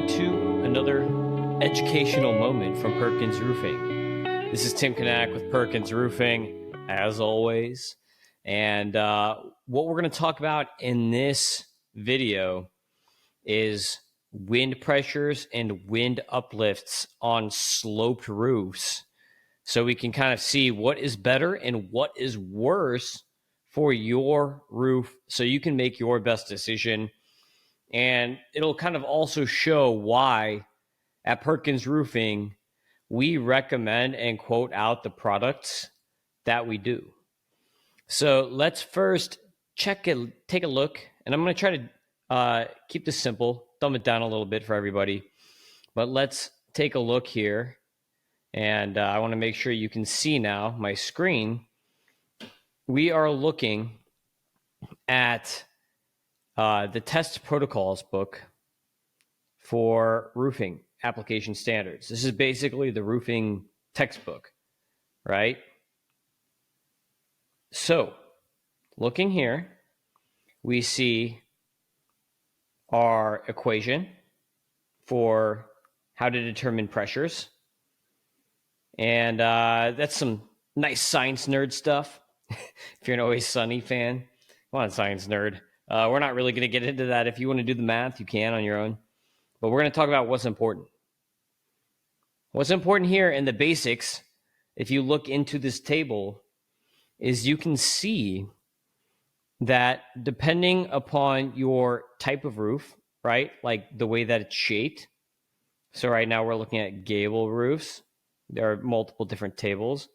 welcome to another educational moment from Perkins Roofing. This is Tim Kanak with Perkins Roofing, as always. And what we're going to talk about in this video is wind pressures and wind uplifts on sloped roofs, so we can kind of see what is better and what is worse for your roof, so you can make your best decision. And it'll kind of also show why at Perkins Roofing we recommend and quote out the products that we do. So let's first take a look, and I'm going to try to keep this simple, dumb it down a little bit for everybody. But let's take a look here, and I want to make sure you can see now my screen. We are looking at the test protocols book for roofing application standards. This is basically the roofing textbook, right? So looking here, we see our equation for how to determine pressures. And that's some nice science nerd stuff. If you're an Always Sunny fan, come on, science nerd. We're not really going to get into that. If you want to do the math, you can on your own. But we're going to talk about what's important. What's important here in the basics, if you look into this table, is you can see that depending upon your type of roof, right, like the way that it's shaped. So right now we're looking at gable roofs. There are multiple different tables.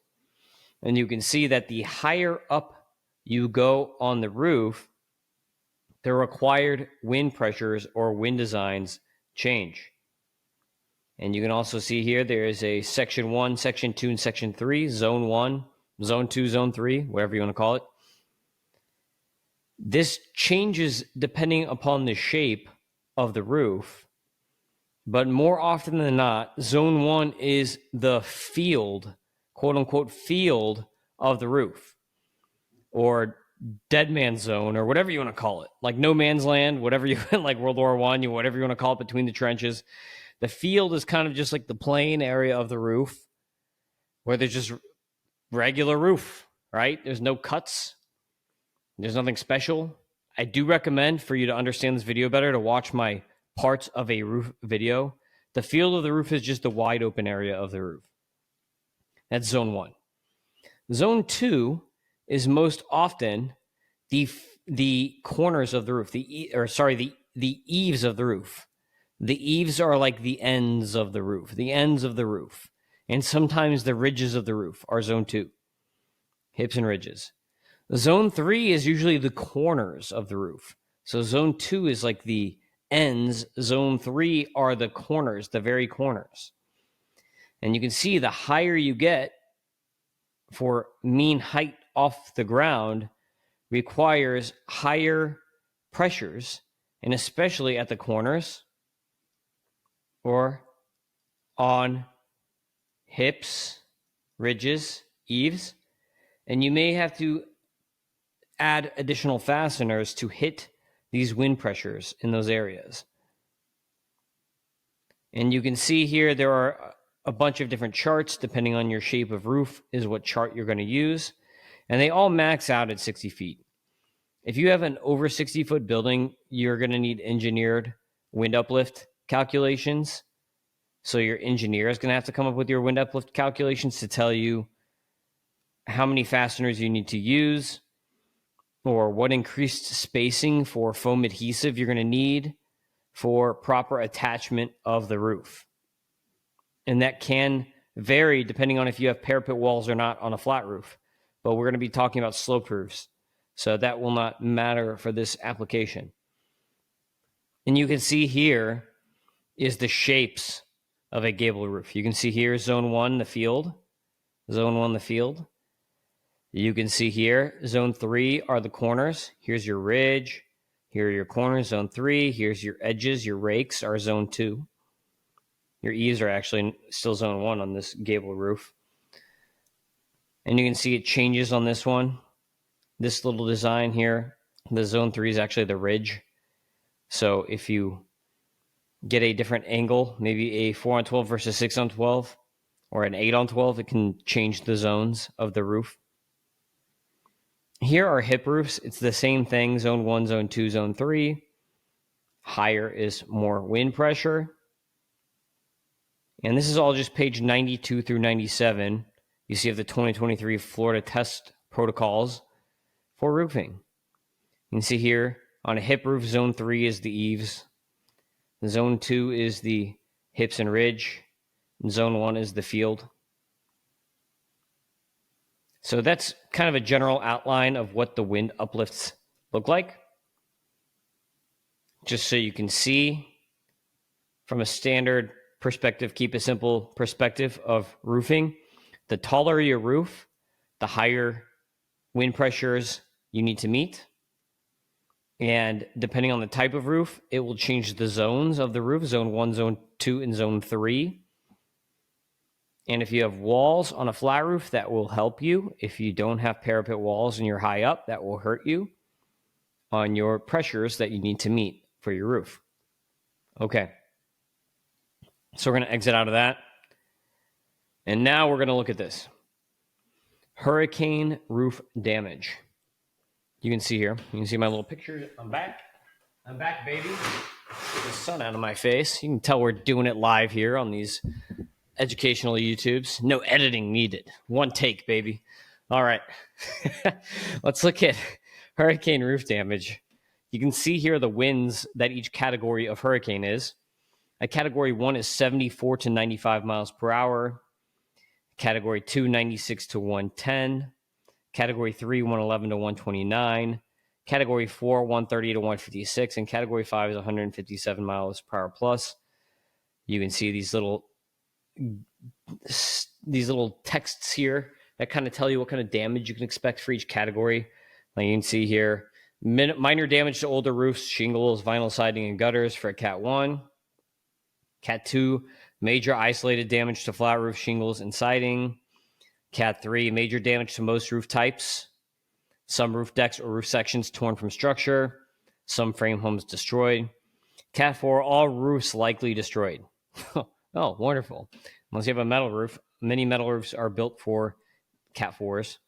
And you can see that the higher up you go on the roof, the required wind pressures or wind designs change. And you can also see here there is a section 1, section 2, and section 3, zone 1, zone 2, zone 3, whatever you want to call it. This changes depending upon the shape of the roof, but more often than not, zone 1 is the field, quote unquote, field of the roof, or dead man's zone, or whatever you want to call it, like no man's land, whatever you like, World War I, whatever you want to call it, between the trenches. The field is kind of just like the plain area of the roof where there's just regular roof, right? There's no cuts. There's nothing special. I do recommend, for you to understand this video better, to watch my parts of a roof video. The field of the roof is just the wide open area of the roof. That's zone 1. Zone 2 is most often the corners of the roof, the eaves of the roof. The eaves are like the ends of the roof, and sometimes the ridges of the roof are zone 2, hips and ridges. Zone 3 is usually the corners of the roof. So zone 2 is like the ends. Zone 3 are the corners, the very corners. And you can see the higher you get for mean height off the ground requires higher pressures, and especially at the corners or on hips, ridges, eaves. And you may have to add additional fasteners to hit these wind pressures in those areas. And you can see here there are a bunch of different charts depending on your shape of roof is what chart you're going to use. And they all max out at 60 feet. If you have an over 60-foot building, you're going to need engineered wind uplift calculations. So your engineer is going to have to come up with your wind uplift calculations to tell you how many fasteners you need to use, or what increased spacing for foam adhesive you're going to need for proper attachment of the roof. And that can vary depending on if you have parapet walls or not on a flat roof. But we're going to be talking about sloped roofs, so that will not matter for this application. And you can see here is the shapes of a gable roof. You can see here zone 1, the field. Zone 1, the field. You can see here, zone 3 are the corners. Here's your ridge. Here are your corners, zone 3. Here's your edges. Your rakes are zone 2. Your eaves are actually still zone 1 on this gable roof. And you can see it changes on this one. This little design here, the zone 3 is actually the ridge. So if you get a different angle, maybe a 4 on 12 versus 6 on 12, or an 8 on 12. It can change the zones of the roof. Here are hip roofs. It's the same thing, zone 1, zone 2, zone 3. Higher is more wind pressure. And this is all just page 92 through 97. You see of the 2023 Florida test protocols for roofing. You can see here on a hip roof, zone 3 is the eaves. Zone 2 is the hips and ridge. And zone 1 is the field. So that's kind of a general outline of what the wind uplifts look like. Just so you can see from a standard perspective, keep it simple perspective of roofing. The taller your roof, the higher wind pressures you need to meet. And depending on the type of roof, it will change the zones of the roof, zone 1, zone 2, and zone 3. And if you have walls on a flat roof, that will help you. If you don't have parapet walls and you're high up, that will hurt you on your pressures that you need to meet for your roof. Okay. So we're going to exit out of that. And now we're going to look at this. Hurricane roof damage. You can see here. You can see my little picture. I'm back. I'm back, baby. Get the sun out of my face. You can tell we're doing it live here on these educational YouTubes. No editing needed. One take, baby. All right. Let's look at hurricane roof damage. You can see here the winds that each category of hurricane is. A category 1 is 74 to 95 miles per hour. Category 2, 96 to 110. Category 3, 111 to 129. Category 4, 130 to 156. And Category 5 is 157 miles per hour plus. You can see these little texts here that kind of tell you what kind of damage you can expect for each category. Like you can see here, minor damage to older roofs, shingles, vinyl siding, and gutters for a Cat 1. Cat 2, major isolated damage to flat roof, shingles, and siding. Cat 3, major damage to most roof types. Some roof decks or roof sections torn from structure. Some frame homes destroyed. Cat 4, all roofs likely destroyed. Oh, wonderful. Unless you have a metal roof. Many metal roofs are built for Cat 4s.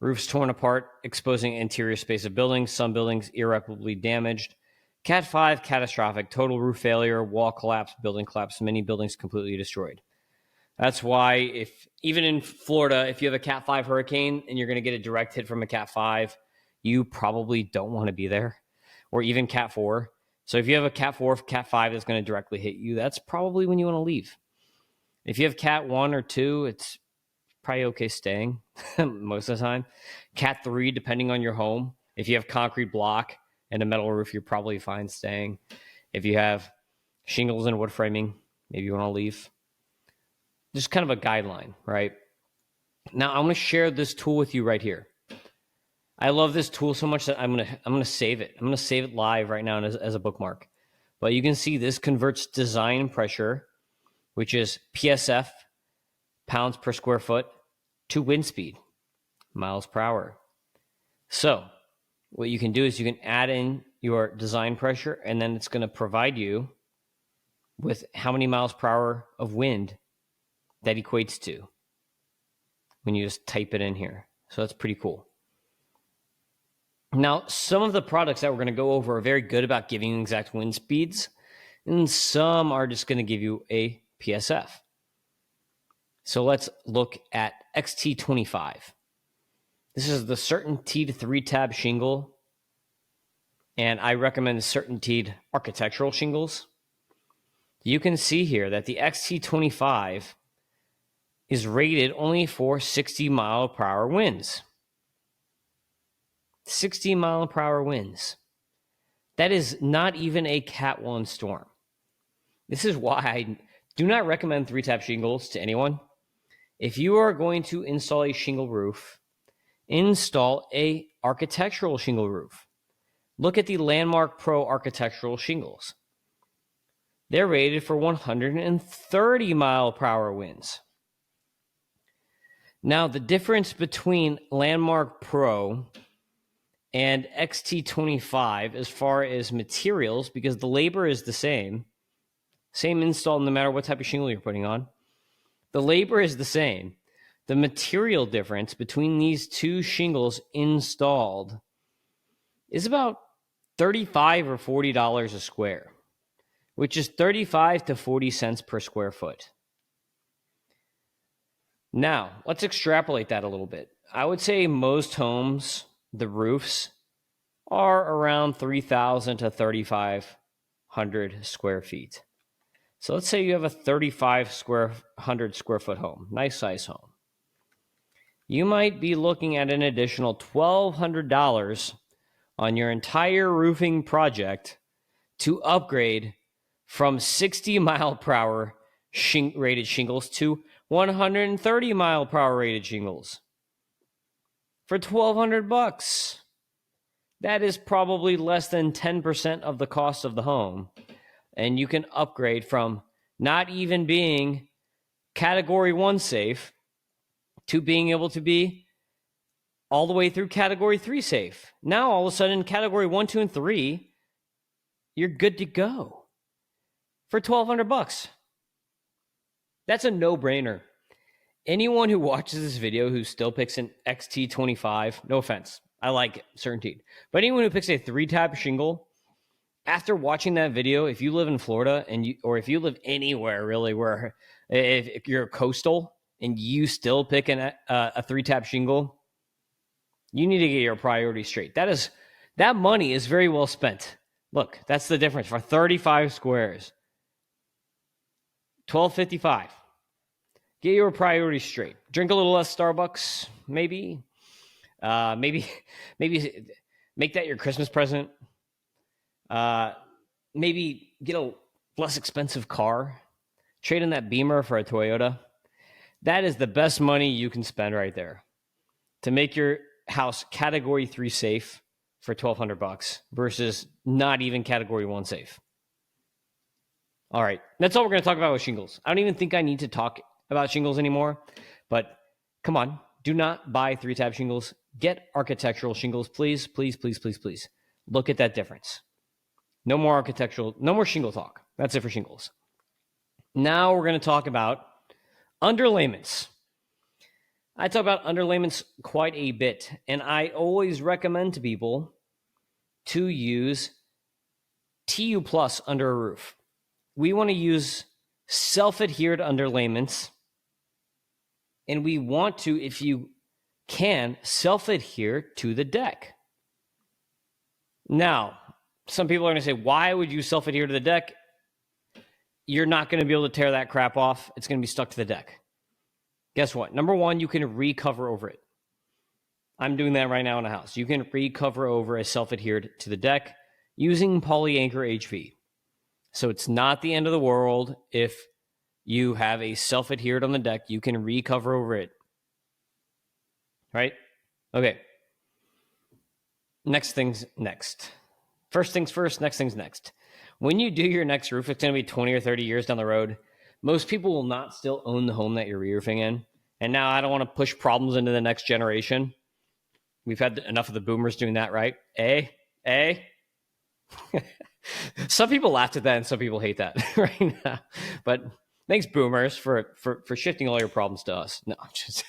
Roofs torn apart, exposing interior space of buildings. Some buildings irreparably damaged. Cat 5, catastrophic. Total roof failure, wall collapse, building collapse. Many buildings completely destroyed. That's why even in Florida, if you have a Cat 5 hurricane and you're going to get a direct hit from a Cat 5, you probably don't want to be there. Or even Cat 4. So if you have a Cat 4, Cat 5 that's going to directly hit you, that's probably when you want to leave. If you have Cat 1 or 2, it's probably okay staying most of the time. Cat 3, depending on your home. If you have concrete block and a metal roof, you're probably fine staying. If you have shingles and wood framing, maybe you want to leave. Just kind of a guideline, right? Now, I'm going to share this tool with you right here. I love this tool so much that I'm going to save it. I'm going to save it live right now as a bookmark. But you can see this converts design pressure, which is PSF, pounds per square foot, to wind speed, miles per hour. So what you can do is you can add in your design pressure, and then it's going to provide you with how many miles per hour of wind that equates to when you just type it in here. So that's pretty cool. Now, some of the products that we're going to go over are very good about giving you exact wind speeds, and some are just going to give you a PSF. So let's look at XT25. This is the CertainTeed 3-tab shingle, and I recommend CertainTeed architectural shingles. You can see here that the XT25 is rated only for 60 mile per hour winds. 60 mile per hour winds. That is not even a Cat 1 storm. This is why I do not recommend 3-tab shingles to anyone. If you are going to install a shingle roof, install a architectural shingle roof. Look at the Landmark Pro architectural shingles. They're rated for 130 mile per hour winds. Now, the difference between Landmark Pro and XT25 as far as materials, because the labor is the same, Same install no matter what type of shingle you're putting on. The labor is the same. The material difference between these two shingles installed is about $35 or $40 a square, which is 35 to 40 cents per square foot. Now, let's extrapolate that a little bit. I would say most homes, the roofs, are around 3,000 to 3,500 square feet. So let's say you have a 3,500 square foot home, nice size home. You might be looking at an additional $1,200 on your entire roofing project to upgrade from 60 mile per hour rated shingles to 130 mile per hour rated shingles for $1,200. That is probably less than 10% of the cost of the home. And you can upgrade from not even being category 1 safe to being able to be all the way through category 3 safe. Now, all of a sudden, category 1, 2, and 3, you're good to go for $1,200. That's a no-brainer. Anyone who watches this video who still picks an XT25, no offense, I like it, certainty. But anyone who picks a 3-tab shingle, after watching that video, if you live in Florida or if you live anywhere really where if you're coastal and you still pick a 3-tab shingle, you need to get your priorities straight. That money is very well spent. Look, that's the difference for 35 squares. $1,255. Get your priorities straight. Drink a little less Starbucks, maybe. Maybe make that your Christmas present. Maybe get a less expensive car. Trade in that Beamer for a Toyota. That is the best money you can spend right there to make your house category 3 safe for $1,200 versus not even category 1 safe. All right, that's all we're going to talk about with shingles. I don't even think I need to talk about shingles anymore, but come on, do not buy 3-tab shingles. Get architectural shingles, please, please, please, please, please. Look at that difference. No more shingle talk. That's it for shingles. Now we're going to talk about underlayments. I talk about underlayments quite a bit, and I always recommend to people to use TU Plus under a roof. We want to use self-adhered underlayments, and we want to, if you can, self-adhere to the deck. Now, some people are going to say, why would you self-adhere to the deck? You're not going to be able to tear that crap off. It's going to be stuck to the deck. Guess what? Number one, you can recover over it. I'm doing that right now in a house. You can recover over a self-adhered to the deck using poly-anchor HV. So it's not the end of the world if you have a self-adhered on the deck. You can recover over it. Right? Okay. Next things next. First things first, next things next. When you do your next roof, it's going to be 20 or 30 years down the road. Most people will not still own the home that you're re-roofing in. And now I don't want to push problems into the next generation. We've had enough of the boomers doing that, right? Some people laughed at that and some people hate that right now. But thanks, boomers, for shifting all your problems to us. No, I'm just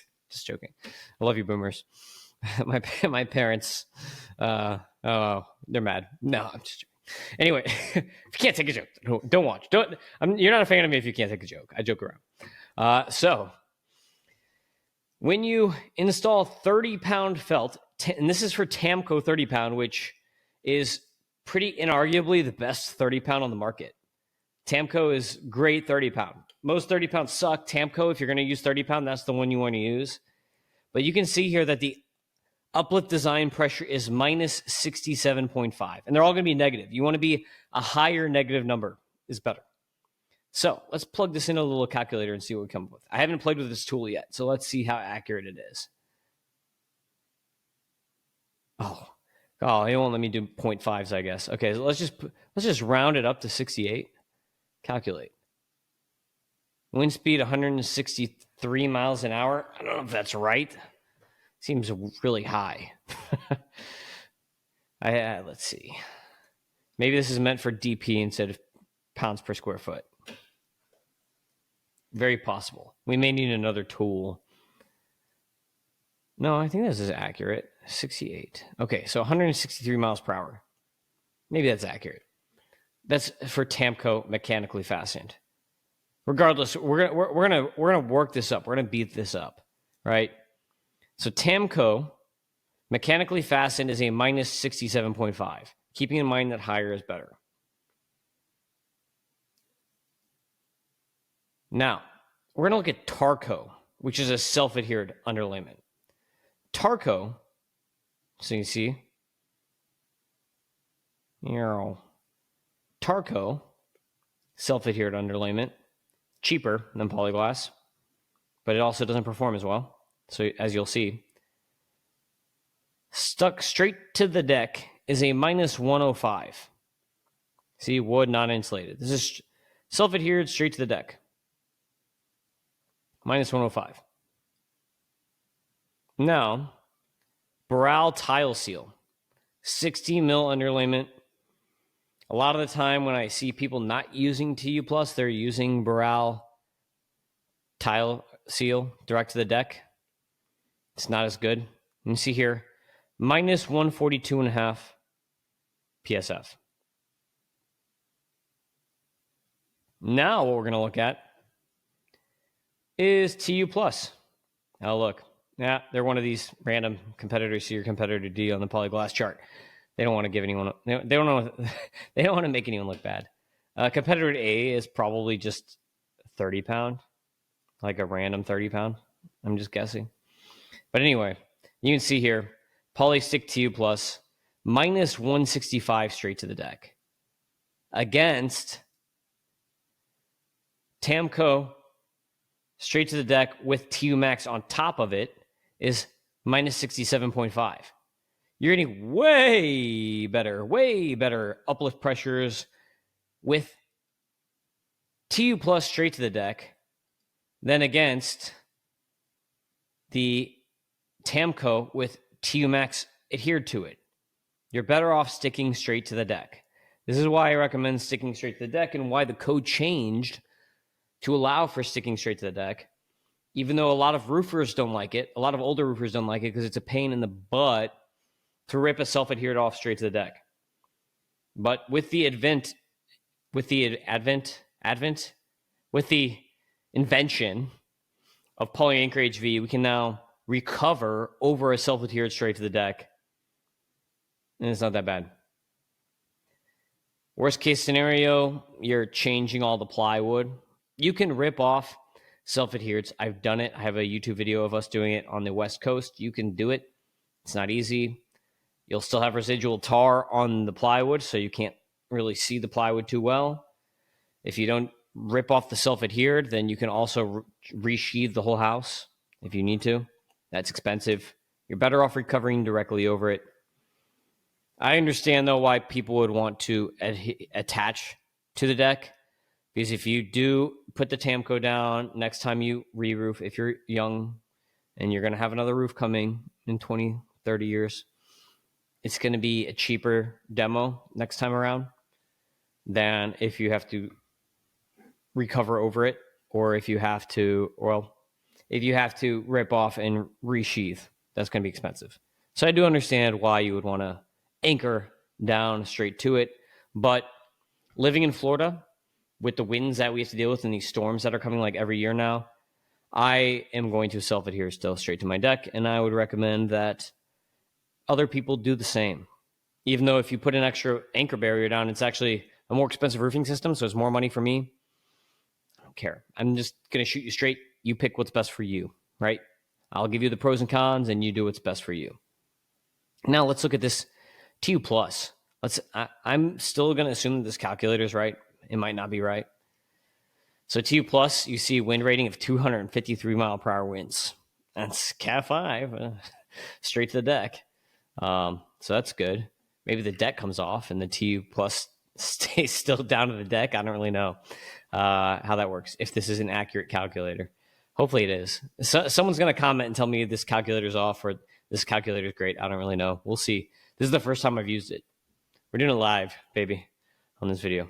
joking. I love you, boomers. My parents, they're mad. No, I'm just joking. Anyway, if you can't take a joke, don't watch. You're not a fan of me if you can't take a joke. I joke around. So when you install 30-pound felt, and this is for Tamco 30-pound, which is pretty inarguably the best 30-pound on the market. Tamco is great 30-pound. Most 30-pound suck. Tamco, if you're going to use 30-pound, that's the one you want to use. But you can see here that the uplift design pressure is minus 67.5. And they're all going to be negative. You want to be a higher negative number is better. So let's plug this into a little calculator and see what we come up with. I haven't played with this tool yet, so let's see how accurate it is. Oh, it won't let me do 0.5s, I guess. Okay, so let's just round it up to 68. Calculate. Wind speed 163 miles an hour. I don't know if that's right. Seems really high. Let's see. Maybe this is meant for DP instead of pounds per square foot. very possible. We may need another tool. No, I think this is accurate. 68. Okay, so 163 miles per hour. Maybe that's accurate. That's for Tamco mechanically fastened. Regardless, we're gonna work this up. We're gonna beat this up, right? So Tamco mechanically fastened is a minus 67.5. Keeping in mind that higher is better. Now, we're going to look at Tarco, which is a self-adhered underlayment. Tarco, so you see, Tarco, self-adhered underlayment, cheaper than polyglass, but it also doesn't perform as well. So as you'll see, stuck straight to the deck is a minus 105. See, wood, not insulated. This is self-adhered straight to the deck. Minus 105. Now, Boral tile seal, 60 mil underlayment. A lot of the time when I see people not using TU+, they're using Boral tile seal direct to the deck. It's not as good. You can see here, minus 142.5 PSF. Now what we're going to look at is TU+. Now look, yeah, they're one of these random competitors to your competitor D on the polyglass chart. They don't want to give anyone, they don't know, they don't want to make anyone look bad. Competitor A is probably just 30 pound, like a random 30 pound. I'm just guessing. But anyway, you can see here, Polystick TU+, minus 165 straight to the deck. Against Tamco, straight to the deck with TU Max on top of it is minus 67.5. You're getting way better uplift pressures with TU Plus straight to the deck than against the Tamco with TU Max adhered to it. You're better off sticking straight to the deck. This is why I recommend sticking straight to the deck and why the code changed to allow for sticking straight to the deck, even though a lot of roofers don't like it. A lot of older roofers don't like it because it's a pain in the butt to rip a self-adhered off straight to the deck. But with the invention of Polyanchor HV, we can now recover over a self-adhered straight to the deck. And it's not that bad. Worst case scenario, you're changing all the plywood. You can rip off self-adhereds. I've done it. I have a YouTube video of us doing it on the West Coast. You can do it. It's not easy. You'll still have residual tar on the plywood, so you can't really see the plywood too well. If you don't rip off the self-adhered, then you can also resheathe the whole house if you need to. That's expensive. You're better off recovering directly over it. I understand, though, why people would want to attach to the deck, because if you do put the Tamco down next time you re-roof, if you're young and you're going to have another roof coming in 20, 30 years, it's going to be a cheaper demo next time around than if you have to recover over it, or if you have to, rip off and resheathe. That's going to be expensive. So I do understand why you would want to anchor down straight to it. But living in Florida, with the winds that we have to deal with and these storms that are coming like every year now, I am going to self-adhere still straight to my deck, and I would recommend that other people do the same. Even though if you put an extra anchor barrier down, it's actually a more expensive roofing system, so it's more money for me. I don't care. I'm just going to shoot you straight. You pick what's best for you, right? I'll give you the pros and cons, and you do what's best for you. Now let's look at this TU Plus. I'm still going to assume that this calculator is right. It might not be right. So TU Plus, you see wind rating of 253 mile per hour winds. That's Cat 5, straight to the deck. So that's good. Maybe the deck comes off and the TU Plus stays still down to the deck. I don't really know how that works, if this is an accurate calculator. Hopefully it is. Someone's going to comment and tell me this calculator's off or this calculator's great. I don't really know. We'll see. This is the first time I've used it. We're doing it live, baby, on this video.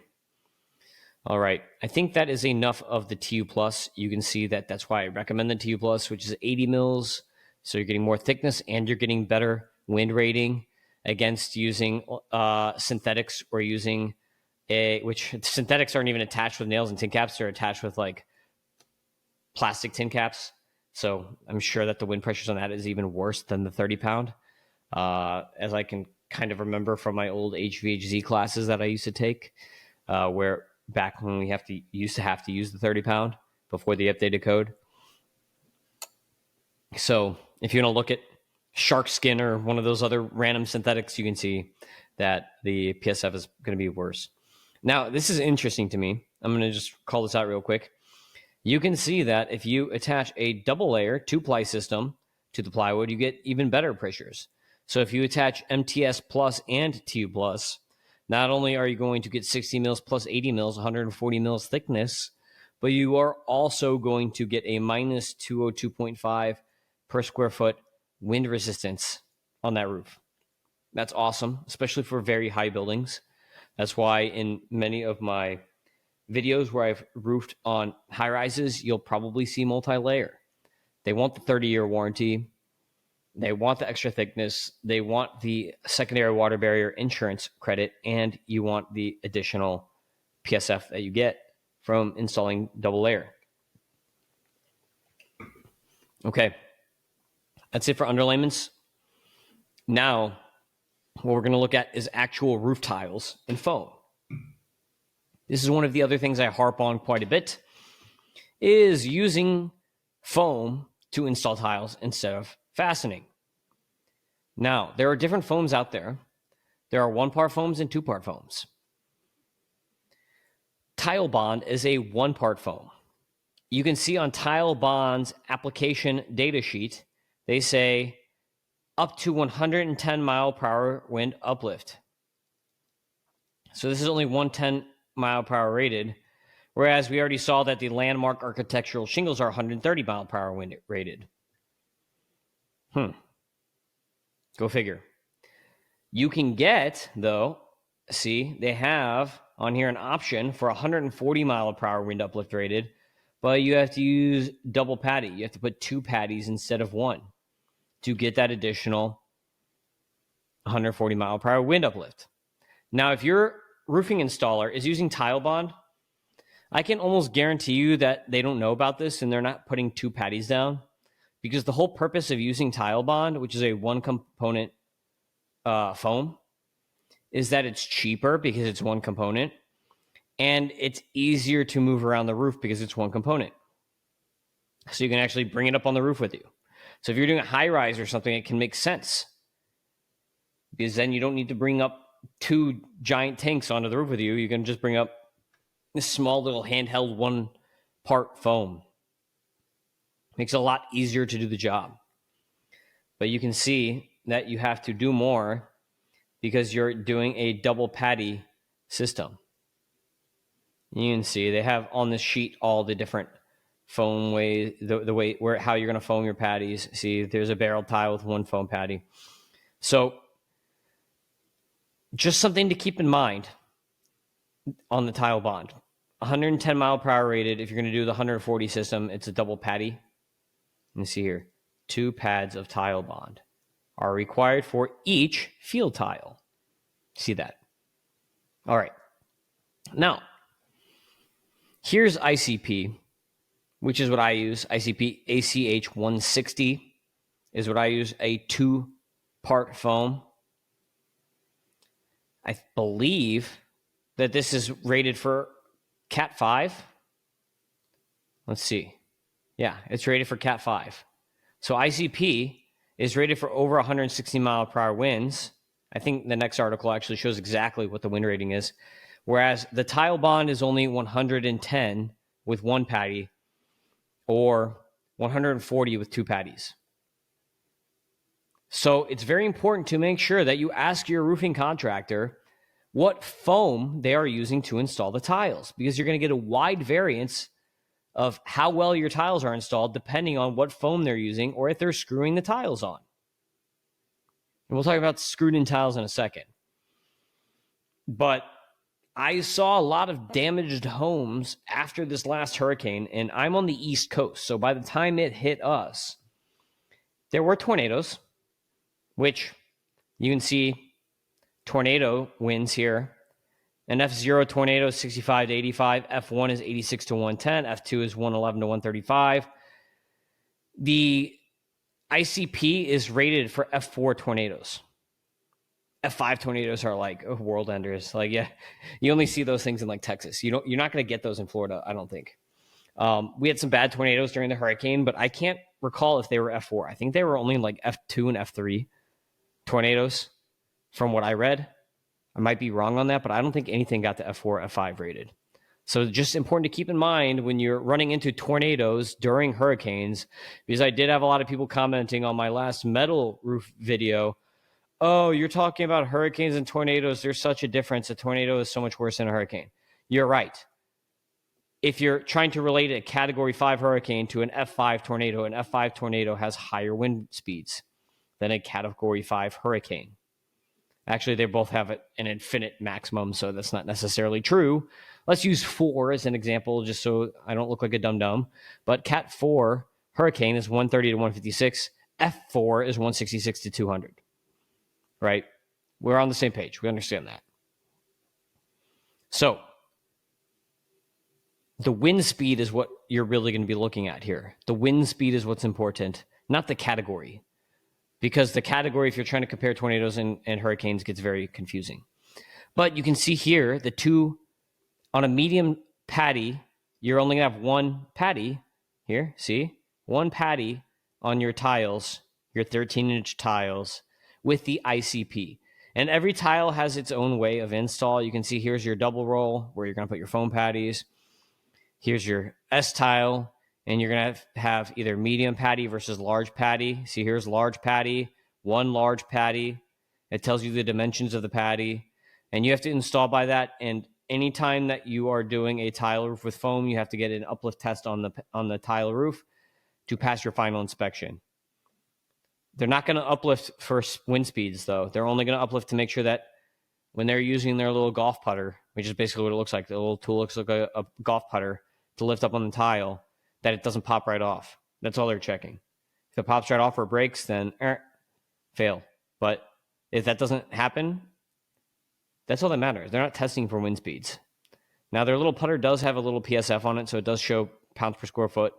All right. I think that is enough of the TU Plus. You can see that that's why I recommend the TU Plus, which is 80 mils. So you're getting more thickness and you're getting better wind rating against using synthetics or using which synthetics aren't even attached with nails and tin caps. They're attached with like plastic tin caps. So I'm sure that the wind pressures on that is even worse than the 30 pound. As I can kind of remember from my old HVHZ classes that I used to take, where back when we used to have to use the 30 pound before the updated code. So if you're going to look at shark skin or one of those other random synthetics, you can see that the PSF is going to be worse. Now, this is interesting to me. I'm going to just call this out real quick. You can see that if you attach a double layer 2-ply system to the plywood, you get even better pressures. So if you attach MTS Plus and TU Plus, not only are you going to get 60 mils plus 80 mils, 140 mils thickness, but you are also going to get a minus 202.5 per square foot wind resistance on that roof. That's awesome, especially for very high buildings. That's why in many of my videos where I've roofed on high rises, you'll probably see multi-layer. They want the 30-year warranty. They want the extra thickness. They want the secondary water barrier insurance credit, and you want the additional PSF that you get from installing double layer. Okay, that's it for underlayments. Now, what we're going to look at is actual roof tiles in foam. This is one of the other things I harp on quite a bit, is using foam to install tiles instead of fastening. Now, there are different foams out there. There are 1-part foams and 2-part foams. Tile Bond is a 1-part foam. You can see on Tile Bond's application data sheet, they say up to 110 mile per hour wind uplift. So this is only 110 mile per hour rated, whereas we already saw that the landmark architectural shingles are 130 mile per hour wind rated. Go figure. You can get, though, see, they have on here an option for 140 mile per hour wind uplift rated, but you have to use double patty. You have to put 2 patties instead of 1 to get that additional 140 mile per hour wind uplift. Now, if your roofing installer is using Tile Bond, I can almost guarantee you that they don't know about this and they're not putting 2 patties down, because the whole purpose of using Tile Bond, which is a 1-component foam, is that it's cheaper because it's 1 component, and it's easier to move around the roof because it's 1 component. So you can actually bring it up on the roof with you. So if you're doing a high rise or something, it can make sense, because then you don't need to bring up 2 giant tanks onto the roof with you. You can just bring up this small little handheld 1-part foam. Makes it a lot easier to do the job. But you can see that you have to do more because you're doing a double patty system. You can see they have on this sheet all the different foam ways, the way where how you're going to foam your patties. See, there's a barrel tile with 1 foam patty. So just something to keep in mind on the Tile Bond. 110 mile per hour rated. If you're going to do the 140 system, it's a double patty. You see here, 2 pads of Tile Bond are required for each field tile. See that? All right. Now, here's ICP, which is what I use. ICP ACH 160 is what I use, a 2-part foam. I believe that this is rated for Cat 5. Let's see. Yeah, it's rated for Cat 5. So ICP is rated for over 160 mile per hour winds. I think the next article actually shows exactly what the wind rating is. Whereas the Tile Bond is only 110 with 1 patty, or 140 with 2 patties. So it's very important to make sure that you ask your roofing contractor what foam they are using to install the tiles, because you're going to get a wide variance of how well your tiles are installed depending on what foam they're using or if they're screwing the tiles on. And we'll talk about screwed in tiles in a second. But I saw a lot of damaged homes after this last hurricane, and I'm on the East Coast. So by the time it hit us, there were tornadoes, which you can see tornado winds here. An F0 tornado is 65 to 85. F1 is 86 to 110. F2 is 111 to 135. The ICP is rated for F4 tornadoes. F5 tornadoes are like world enders. Like, yeah, you only see those things in like Texas. You're not going to get those in Florida, I don't think. We had some bad tornadoes during the hurricane, but I can't recall if they were F4. I think they were only like F2 and F3 tornadoes from what I read. I might be wrong on that, but I don't think anything got to F4, F5 rated. So just important to keep in mind when you're running into tornadoes during hurricanes, because I did have a lot of people commenting on my last metal roof video. Oh, you're talking about hurricanes and tornadoes. There's such a difference. A tornado is so much worse than a hurricane. You're right. If you're trying to relate a Category 5 hurricane to an F5 tornado, an F5 tornado has higher wind speeds than a Category 5 hurricane. Actually, they both have an infinite maximum, so that's not necessarily true. Let's use 4 as an example, just so I don't look like a dum-dum. But Cat 4 hurricane is 130 to 156. F4 is 166 to 200. Right? We're on the same page. We understand that. So, the wind speed is what you're really going to be looking at here. The wind speed is what's important, not the category. Because the category, if you're trying to compare tornadoes and hurricanes, gets very confusing. But you can see here, the two, on a medium patty, you're only going to have one patty here, see? One patty on your tiles, your 13-inch tiles, with the ICP. And every tile has its own way of install. You can see here's your double roll, where you're going to put your foam patties. Here's your S tile. And you're going to have either medium patty versus large patty. See, here's large patty, one large patty. It tells you the dimensions of the patty. And you have to install by that. And anytime that you are doing a tile roof with foam, you have to get an uplift test on the tile roof to pass your final inspection. They're not going to uplift for wind speeds, though. They're only going to uplift to make sure that when they're using their little golf putter, which is basically what it looks like, the little tool looks like a golf putter to lift up on the tile, that it doesn't pop right off. That's all they're checking. If it pops right off or breaks, then fail. But if that doesn't happen, that's all that matters. They're not testing for wind speeds. Now, their little putter does have a little PSF on it, so it does show pounds per square foot,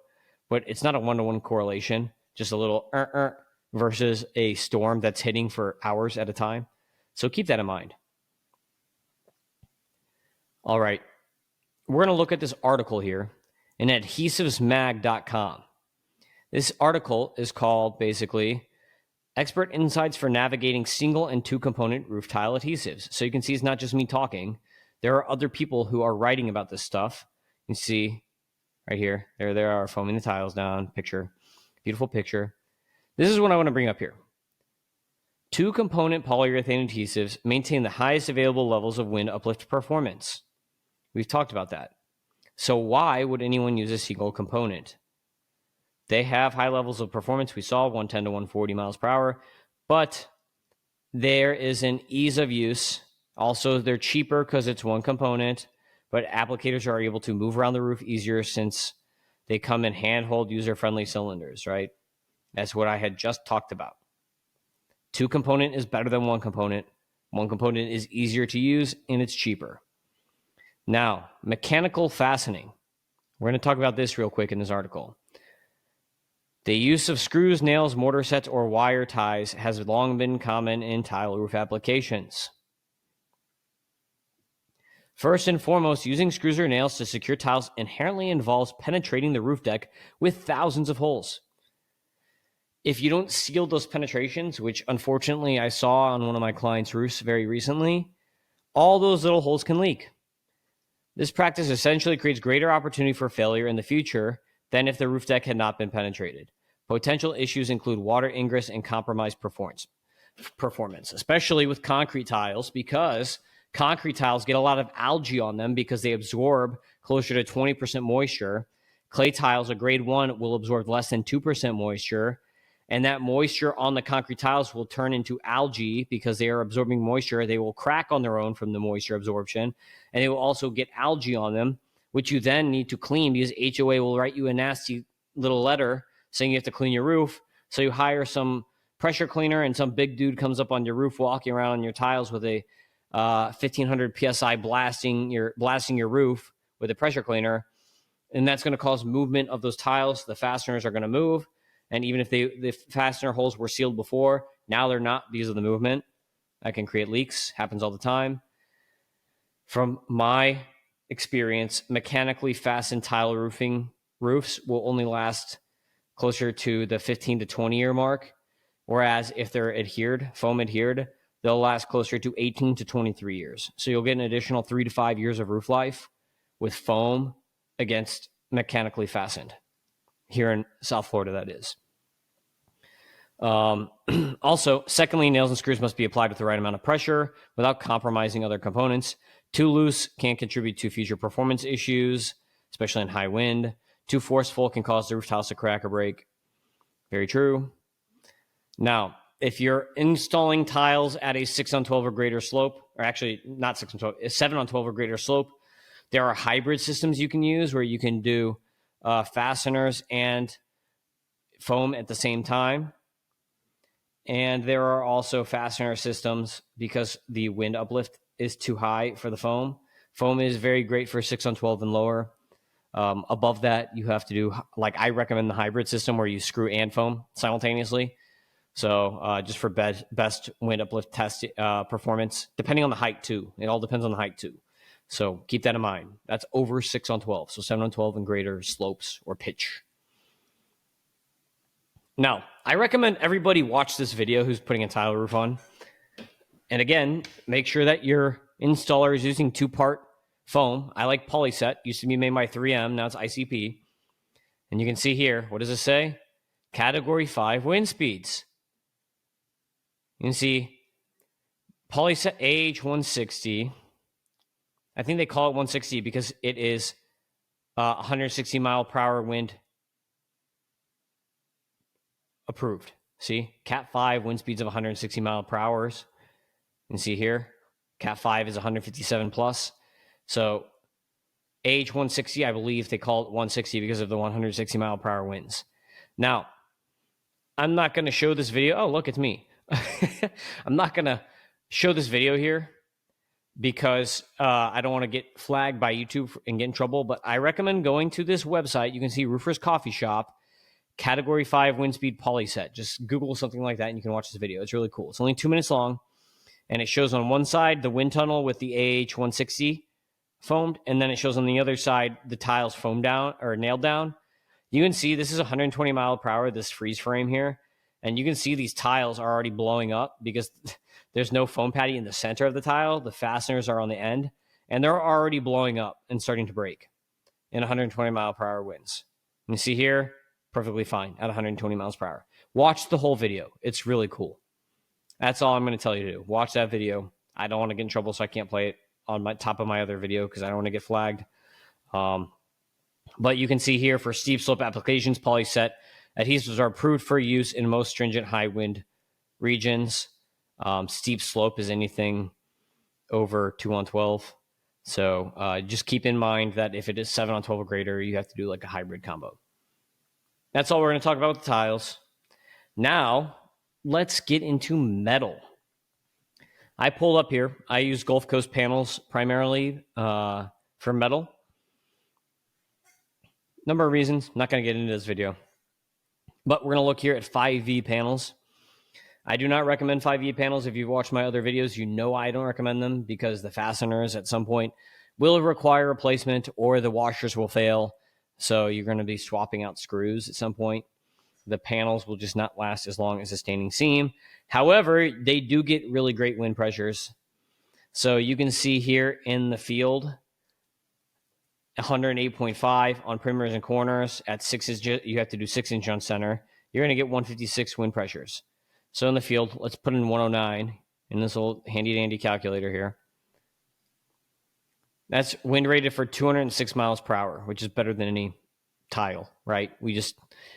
but it's not a one-to-one correlation, just a little versus a storm that's hitting for hours at a time. So keep that in mind. All right. We're going to look at this article here in adhesivesmag.com. This article is called basically Expert Insights for Navigating Single and Two-Component Roof Tile Adhesives. So you can see it's not just me talking. There are other people who are writing about this stuff. You see right here, there they are foaming the tiles down. Picture, beautiful picture. This is what I want to bring up here. Two-component polyurethane adhesives maintain the highest available levels of wind uplift performance. We've talked about that. So why would anyone use a single component? They have high levels of performance. We saw 110 to 140 miles per hour, but there is an ease of use. Also, they're cheaper because it's one component, but applicators are able to move around the roof easier since they come in handhold, user-friendly cylinders, right? That's what I had just talked about. Two component is better than one component. One component is easier to use and it's cheaper. Now, mechanical fastening. We're going to talk about this real quick in this article. The use of screws, nails, mortar sets, or wire ties has long been common in tile roof applications. First and foremost, using screws or nails to secure tiles inherently involves penetrating the roof deck with thousands of holes. If you don't seal those penetrations, which unfortunately I saw on one of my clients' roofs very recently, all those little holes can leak. This practice essentially creates greater opportunity for failure in the future than if the roof deck had not been penetrated. Potential issues include water ingress and compromised performance, especially with concrete tiles, because concrete tiles get a lot of algae on them because they absorb closer to 20% moisture. Clay tiles, a grade 1, will absorb less than 2% moisture. and that moisture on the concrete tiles will turn into algae because they are absorbing moisture. They will crack on their own from the moisture absorption, and they will also get algae on them, which you then need to clean because HOA will write you a nasty little letter saying you have to clean your roof. So you hire some pressure cleaner, and some big dude comes up on your roof walking around on your tiles with a 1500 psi blasting your roof with a pressure cleaner, and that's going to cause movement of those tiles. The fasteners are going to move, and even if the fastener holes were sealed before, now they're not because of the movement. That can create leaks. Happens all the time. From my experience, mechanically fastened tile roofs will only last closer to the 15 to 20 year mark, whereas if they're foam adhered, they'll last closer to 18 to 23 years. So you'll get an additional 3 to 5 years of roof life with foam against mechanically fastened here in South Florida, that is. Also, secondly, nails and screws must be applied with the right amount of pressure without compromising other components. Too loose can contribute to future performance issues, especially in high wind. Too forceful can cause the roof tiles to crack or break. Very true. Now, if you're installing tiles at a 6 on 12 or greater slope, or actually not 6 on 12, a 7 on 12 or greater slope, there are hybrid systems you can use where you can do fasteners and foam at the same time. And there are also fastener systems because the wind uplift is too high for the foam. Foam is very great for 6 on 12 and lower. Above that, you have to do, like I recommend the hybrid system where you screw and foam simultaneously. So just for best wind uplift test performance, depending on the height too. It all depends on the height too. So keep that in mind. That's over 6 on 12. So 7 on 12 and greater slopes or pitch. Now, I recommend everybody watch this video who's putting a tile roof on. And again, make sure that your installer is using 2-part foam. I like Polyset. Used to be made by 3M. Now it's ICP. And you can see here, what does it say? Category 5 wind speeds. You can see Polyset AH160. I think they call it 160 because it is 160 mile per hour wind approved. See, Cat 5 wind speeds of 160 mile per hour. You can see here, Cat 5 is 157 plus. So AH160, I believe they call it 160 because of the 160 mile per hour winds. Now, I'm not going to show this video. Oh, look, it's me. I'm not going to show this video here because I don't want to get flagged by YouTube and get in trouble. But I recommend going to this website. You can see Roofer's Coffee Shop, Category 5 wind speed Polyset. Just Google something like that and you can watch this video. It's really cool. It's only 2 minutes long. And it shows on one side the wind tunnel with the AH160 foamed. And then it shows on the other side the tiles foamed down or nailed down. You can see this is 120 mile per hour, this freeze frame here. And you can see these tiles are already blowing up because there's no foam patty in the center of the tile. The fasteners are on the end. And they're already blowing up and starting to break in 120 mile per hour winds. You see here, perfectly fine at 120 miles per hour. Watch the whole video. It's really cool. That's all I'm going to tell you to do. Watch that video. I don't want to get in trouble, so I can't play it on my top of my other video because I don't want to get flagged. But you can see here for steep slope applications, Polyset adhesives are approved for use in most stringent high wind regions. Steep slope is anything over 2 on 12. So just keep in mind that if it is 7 on 12 or greater, you have to do like a hybrid combo. That's all we're going to talk about with the tiles. Now, let's get into metal. I pulled up here. I use Gulf Coast panels primarily for metal. Number of reasons. I'm not going to get into this video. But we're going to look here at 5V panels. I do not recommend 5V panels. If you've watched my other videos, you know I don't recommend them because the fasteners at some point will require replacement or the washers will fail. So you're going to be swapping out screws at some point. The panels will just not last as long as a standing seam. However, they do get really great wind pressures. So you can see here in the field, 108.5 on perimeters and corners. At 6 inches, you have to do 6 inch on center. You're going to get 156 wind pressures. So in the field, let's put in 109 in this old handy dandy calculator here. That's wind rated for 206 miles per hour, which is better than any tile, right? We just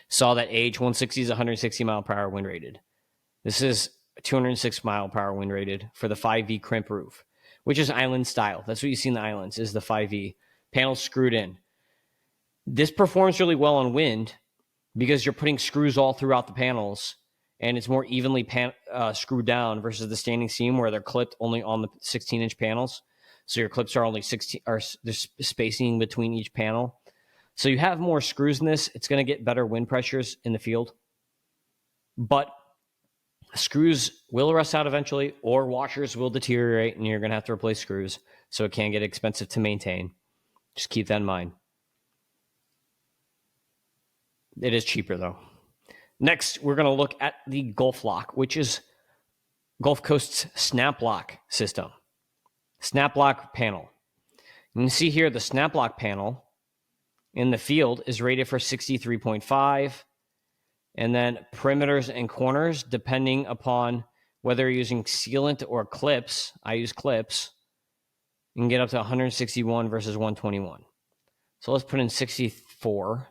saw that AH160 is 160 mile per hour wind rated. This is 206 mile per hour wind rated for the 5V crimp roof, which is island style. That's what you see in the islands, is the 5V. Panels screwed in. This performs really well on wind because you're putting screws all throughout the panels, and it's more evenly screwed down versus the standing seam where they're clipped only on the 16-inch panels. So your clips are only 16, or there's spacing between each panel. So you have more screws in this. It's going to get better wind pressures in the field. But screws will rust out eventually, or washers will deteriorate, and you're going to have to replace screws. So it can get expensive to maintain. Just keep that in mind. It is cheaper, though. Next, we're going to look at the Gulf Lock, which is Gulf Coast's snap lock system. Snap lock panel. You can see here the snap lock panel in the field is rated for 63.5. And then perimeters and corners, depending upon whether you're using sealant or clips. I use clips. You can get up to 161 versus 121. So let's put in 64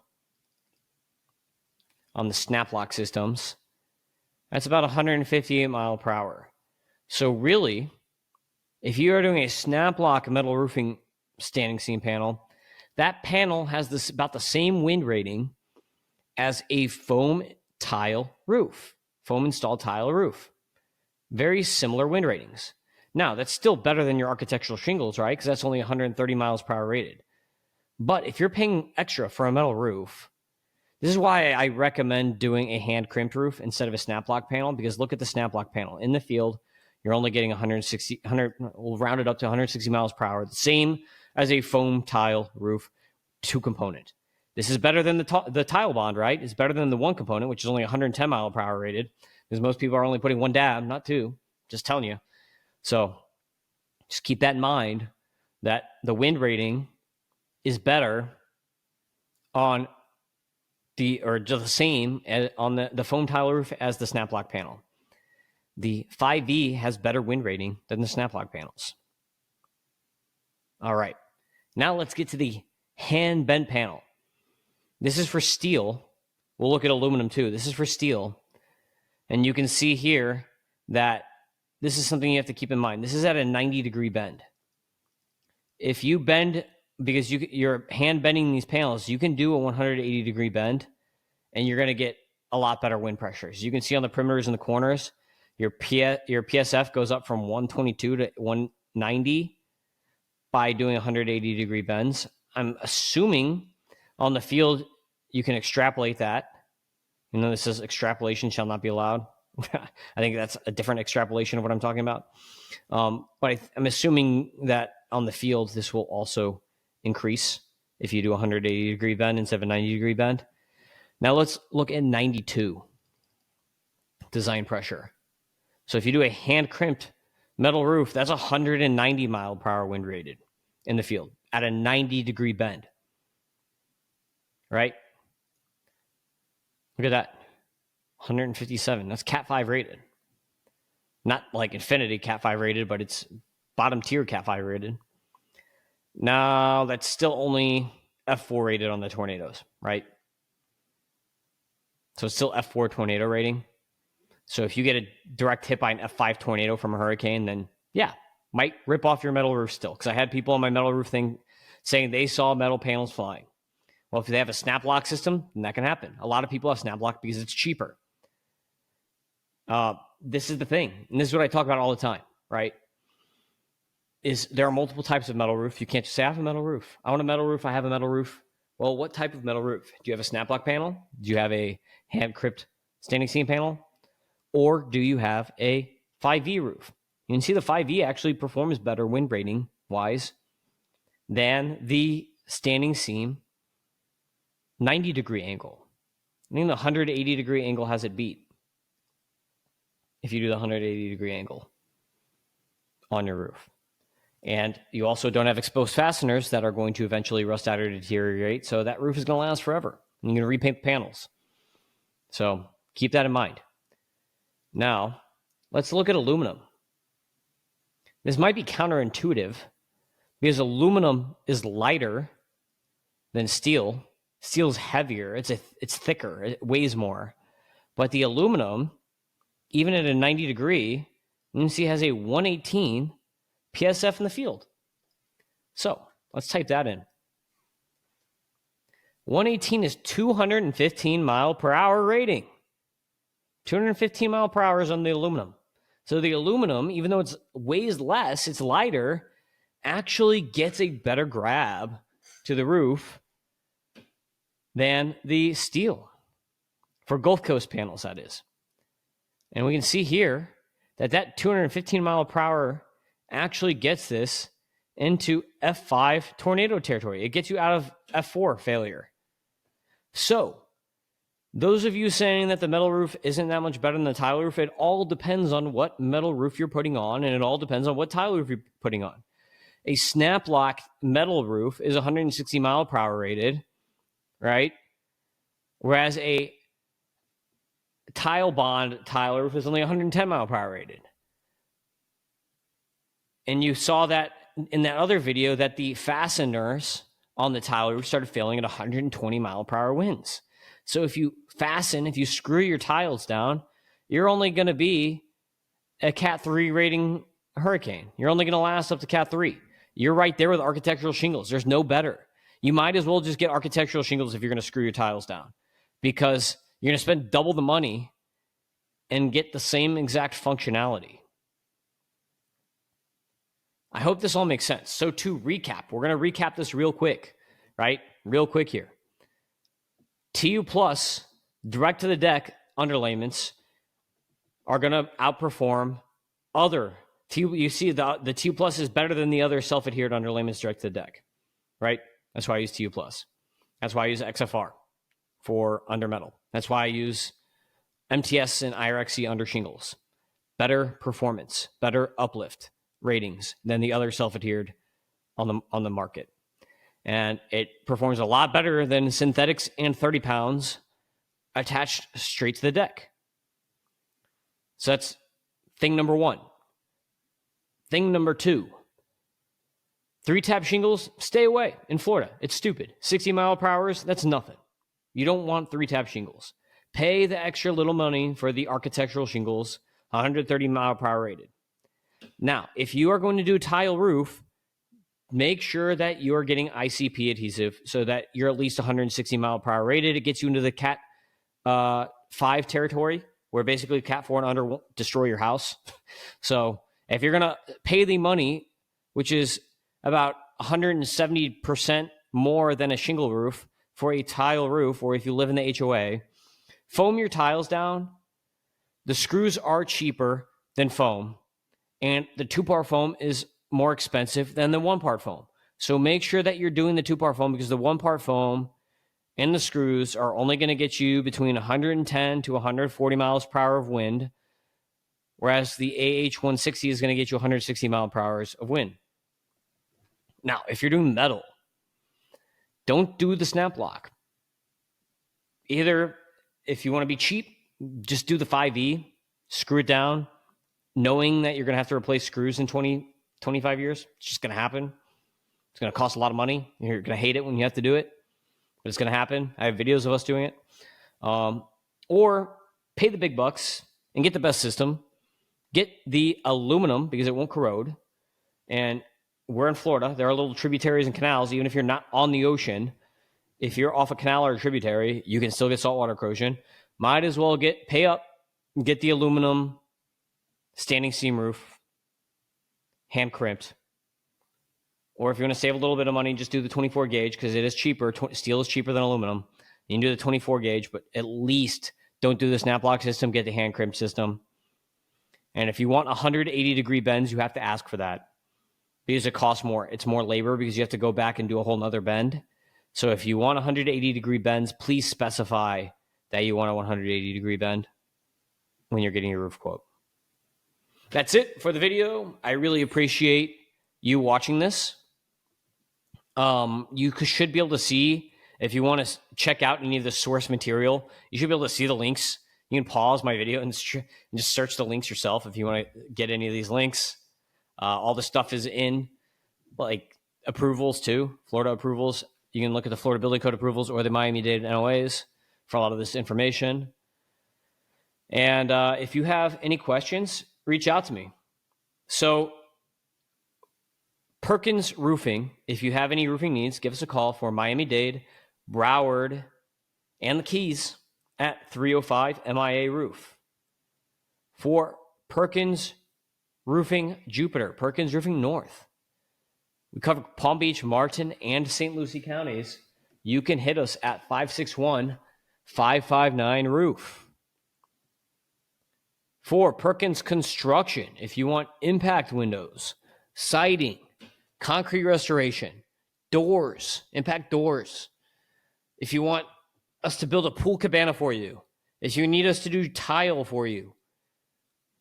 on the snap lock systems. That's about 158 mile per hour. So really, if you are doing a snap lock metal roofing standing seam panel, that panel has about the same wind rating as a foam tile roof, foam installed tile roof. Very similar wind ratings. Now, that's still better than your architectural shingles, right? Because that's only 130 miles per hour rated. But if you're paying extra for a metal roof, this is why I recommend doing a hand crimped roof instead of a snap lock panel, because look at the snap lock panel. In the field, you're only getting 100, we'll round it up to 160 miles per hour, the same as a foam tile roof, 2-component. This is better than the tile bond, right? It's better than the 1-component, which is only 110 mile per hour rated, because most people are only putting 1 dab, not 2. Just telling you. So just keep that in mind, that the wind rating is better on just the same on the foam tile roof as the snap lock panel. The 5V has better wind rating than the snap lock panels. All right. Now let's get to the hand bent panel. This is for steel. We'll look at aluminum too. This is for steel. And you can see here that this is something you have to keep in mind. This is at a 90-degree bend. If you bend, because you're hand bending these panels, you can do a 180-degree bend, and you're going to get a lot better wind pressures. You can see on the perimeters and the corners, your PSF goes up from 122 to 190 by doing 180-degree bends. I'm assuming on the field you can extrapolate that. You know, this says extrapolation shall not be allowed. I think that's a different extrapolation of what I'm talking about. But I'm assuming that on the field, this will also increase if you do a 180-degree bend instead of a 90-degree bend. Now let's look at 92 design pressure. So if you do a hand-crimped metal roof, that's 190 mile per hour wind rated in the field at a 90-degree bend. Right? Look at that. 157. That's Cat 5 rated. Not like Infinity Cat 5 rated, but it's bottom tier Cat 5 rated. Now, that's still only F4 rated on the tornadoes, right? So it's still F4 tornado rating. So if you get a direct hit by an F5 tornado from a hurricane, then yeah, might rip off your metal roof still. Because I had people on my metal roof thing saying they saw metal panels flying. Well, if they have a snap lock system, then that can happen. A lot of people have snap lock because it's cheaper. This is the thing, and this is what I talk about all the time, right? Is there are multiple types of metal roof. You can't just say, I have a metal roof. I want a metal roof. I have a metal roof. Well, what type of metal roof? Do you have a snap lock panel? Do you have a hand crimped standing seam panel? Or do you have a 5V roof? You can see the 5V actually performs better wind rating wise than the standing seam 90-degree angle. I think the 180-degree angle has it beat if you do the 180-degree angle on your roof. And you also don't have exposed fasteners that are going to eventually rust out or deteriorate, so that roof is going to last forever. And you're going to repaint the panels. So keep that in mind. Now, let's look at aluminum. This might be counterintuitive because aluminum is lighter than steel. Steel's heavier. It's thicker. It weighs more. But the aluminum, even at a 90 degree, you can see has a 118 PSF in the field. So let's type that in. 118 is 215 mile per hour rating. 215 mile per hour is on the aluminum. So the aluminum, even though it weighs less, it's lighter, actually gets a better grab to the roof than the steel. For Gulf Coast panels, that is. And we can see here that 215 mile per hour actually gets this into F5 tornado territory. It gets you out of F4 failure. So, those of you saying that the metal roof isn't that much better than the tile roof, it all depends on what metal roof you're putting on, and it all depends on what tile roof you're putting on. A snap lock metal roof is 160 mile per hour rated, right? Whereas a tile bond tile roof is only 110 mile per hour rated. And you saw that in that other video that the fasteners on the tile roof started failing at 120 mile per hour winds. So if you screw your tiles down, you're only going to be a Cat 3 rating hurricane. You're only going to last up to Cat 3. You're right there with architectural shingles. There's no better. You might as well just get architectural shingles if you're going to screw your tiles down, because you're going to spend double the money and get the same exact functionality. I hope this all makes sense. So to recap, we're going to recap this real quick, right? Real quick here. TU Plus, direct to the deck underlayments are going to outperform other TU. You see the TU Plus is better than the other self-adhered underlayments direct to the deck, right? That's why I use TU Plus. That's why I use XFR for under metal. That's why I use MTS and IRXC under shingles. Better performance, better uplift ratings than the other self-adhered on the market. And it performs a lot better than synthetics and 30 pounds attached straight to the deck. So that's thing number one. Thing number two, 3-tap shingles, stay away in Florida. It's stupid. 60 mile per hour, that's nothing. You don't want 3-tap shingles. Pay the extra little money for the architectural shingles, 130 mile per hour rated. Now, if you are going to do a tile roof, make sure that you are getting ICP adhesive so that you're at least 160 mile per hour rated. It gets you into the Cat 5 territory, where basically Cat 4 and under won't destroy your house. So if you're going to pay the money, which is about 170% more than a shingle roof for a tile roof, or if you live in the HOA, foam your tiles down. The screws are cheaper than foam, and the 2-part foam is more expensive than the 1-part foam. So make sure that you're doing the 2-part foam, because the 1-part foam and the screws are only going to get you between 110 to 140 miles per hour of wind, whereas the AH160 is going to get you 160 mile per hour of wind. Now, if you're doing metal, don't do the snap lock. Either, if you want to be cheap, just do the 5E, screw it down, knowing that you're going to have to replace screws in 20, 25 years. It's just going to happen. It's going to cost a lot of money. You're going to hate it when you have to do it, but it's going to happen. I have videos of us doing it. Or pay the big bucks and get the best system. Get the aluminum, because it won't corrode. And we're in Florida. There are little tributaries and canals. Even if you're not on the ocean, if you're off a canal or a tributary, you can still get saltwater corrosion. Might as well pay up and get the aluminum standing seam roof, hand crimped. Or if you want to save a little bit of money, just do the 24 gauge, because it is cheaper. Steel is cheaper than aluminum. You can do the 24 gauge, but at least don't do the snap lock system, get the hand crimped system. And if you want 180 degree bends, you have to ask for that, because it costs more. It's more labor, because you have to go back and do a whole nother bend. So if you want 180 degree bends, please specify that you want a 180 degree bend when you're getting your roof quote. That's it for the video. I really appreciate you watching this. You should be able to see, if you want to check out any of the source material, you should be able to see the links. You can pause my video and just search the links yourself if you want to get any of these links. All the stuff is in, like, approvals too, Florida approvals. You can look at the Florida Building Code approvals or the Miami-Dade NOAs for a lot of this information. And if you have any questions, reach out to me. So Perkins Roofing, if you have any roofing needs, give us a call for Miami-Dade, Broward, and the Keys at 305 MIA Roof. For Perkins Roofing Jupiter, Perkins Roofing North, we cover Palm Beach, Martin, and St. Lucie counties. You can hit us at 561-559-ROOF. For Perkins Construction, if you want impact windows, siding, concrete restoration, doors, impact doors, if you want us to build a pool cabana for you, if you need us to do tile for you,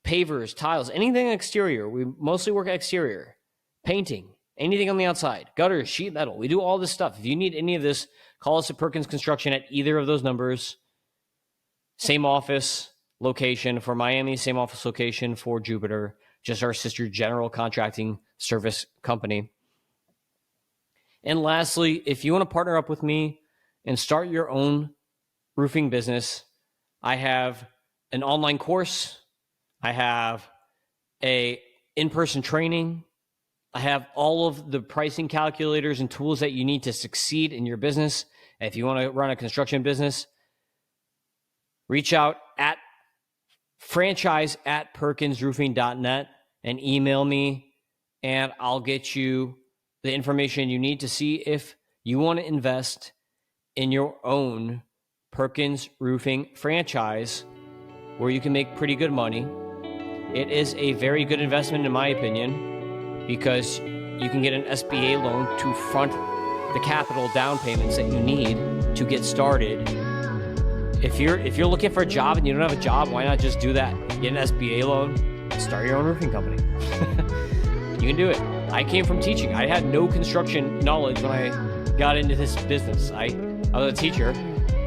pavers, tiles, anything exterior, we mostly work exterior, painting, anything on the outside, gutters, sheet metal, we do all this stuff. If you need any of this, call us at Perkins Construction at either of those numbers. Same office location for Miami, same office location for Jupiter, just our sister general contracting service company. And lastly, if you want to partner up with me and start your own roofing business, I have an online course, I have a in-person training, I have all of the pricing calculators and tools that you need to succeed in your business. If you want to run a construction business, reach out at franchise@perkinsroofing.net and email me, and I'll get you the information you need to see if you want to invest in your own Perkins Roofing franchise where you can make pretty good money. It is a very good investment in my opinion, because you can get an SBA loan to front the capital down payments that you need to get started. If you're looking for a job and you don't have a job, why not just do that? Get an SBA loan, start your own roofing company. You can do it. I came from teaching. I had no construction knowledge when I got into this business. I was a teacher,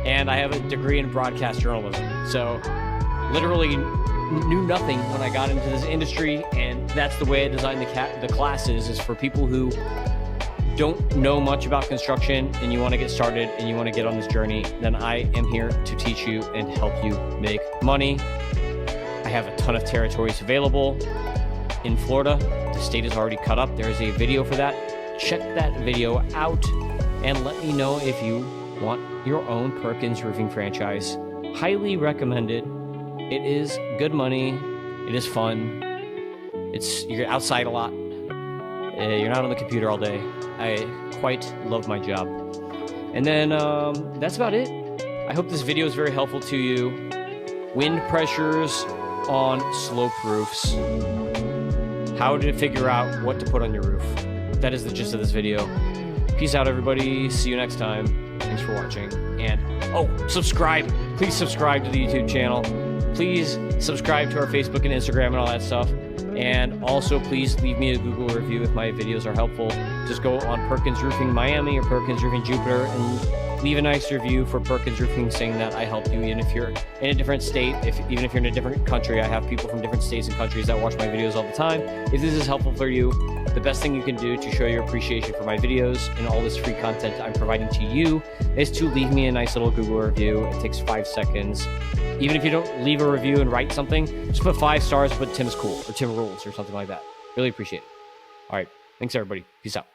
and I have a degree in broadcast journalism. So literally knew nothing when I got into this industry, and that's the way I designed the classes, is for people who don't know much about construction and you want to get started and you want to get on this journey. Then I am here to teach you and help you make money. I have a ton of territories available in Florida. The state is already cut up. There's a video for that. Check that video out and let me know if you want your own Perkins Roofing franchise. Highly recommended. It is good money. It is fun. You're outside a lot. You're not on the computer all day. I quite love my job. And then that's about it. I hope this video is very helpful to you. Wind pressures on slope roofs. How to figure out what to put on your roof. That is the gist of this video. Peace out, everybody. See you next time. Thanks for watching. And, subscribe. Please subscribe to the YouTube channel. Please subscribe to our Facebook and Instagram and all that stuff. And also, please leave me a Google review if my videos are helpful. Just go on Perkins Roofing Miami or Perkins Roofing Jupiter and leave a nice review for Perkins Roofing saying that I helped you. Even if you're in a different state, even if you're in a different country, I have people from different states and countries that watch my videos all the time. If this is helpful for you, the best thing you can do to show your appreciation for my videos and all this free content I'm providing to you is to leave me a nice little Google review. It takes 5 seconds. Even if you don't leave a review and write something, just put 5 stars, put Tim's cool or Tim rules or something like that. Really appreciate it. All right. Thanks, everybody. Peace out.